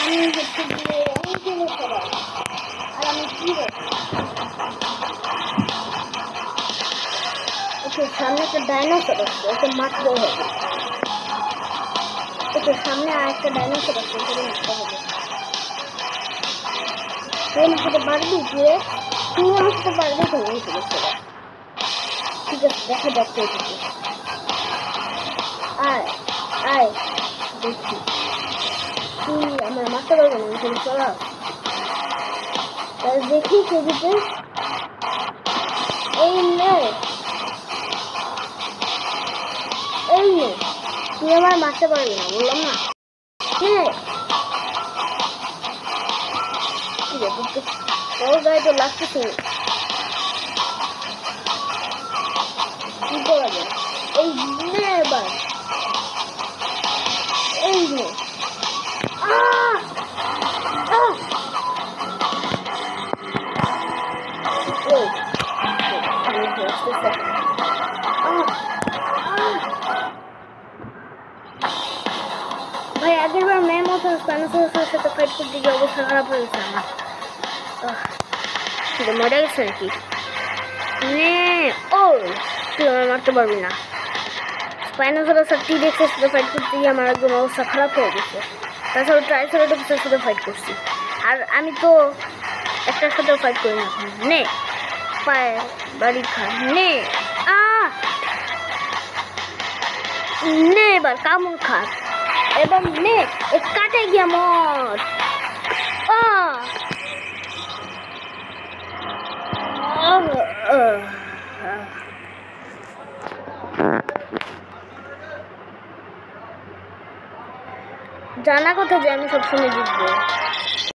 আমি হচ্ছে যে অনেকগুলো সবাই আর আমি কি ওকে সামনে একটা ডাইনোসর আছে, ওকে মারতে হবে। ওকে সামনে আর একটা ডাইনোসর আছে, ওকে মারতে হবে। তুই আমার সাথে পারবি? তুই আমার সাথে পারবি তো? ঠিক আছে, দেখা যাচ্ছে। আয় আয় দেখি, তুই আমার মারতে পারবো না। তুমি চলা দেখি ছবিতে। এই নে, এই নে, তুই আমার মারতে পারবি না, বললাম না। তোর গায়ে তো লাগতেছে, কি করা যায়? এই নে এবার, এই নে। ভাই আগের বার মেয়ের মতো স্পাইনোসরাসের সাথে ফাইট করতে গিয়ে অবস্থা খারাপ হয়ে গেছে আমার। মজা গেছে নাকি? ও তুই আমার মারতে পারবি না। স্পাইনোসরাস আর টি-রেক্সের সাথে ফাইট করতে গিয়ে আমার একদম অবস্থা খারাপ হয়ে গেছে। তাছাড়া ট্রাইসেরাটপসের সাথে ফাইট করছি, আর আমি তো একটার সাথেও ফাইট করি না। নে পায়ে বাড়ি খা, নে নে এবার কামড় খা, এবার নে কাটে গিয়া মর। জানা কথা যে আমি সবসময় জিতবো।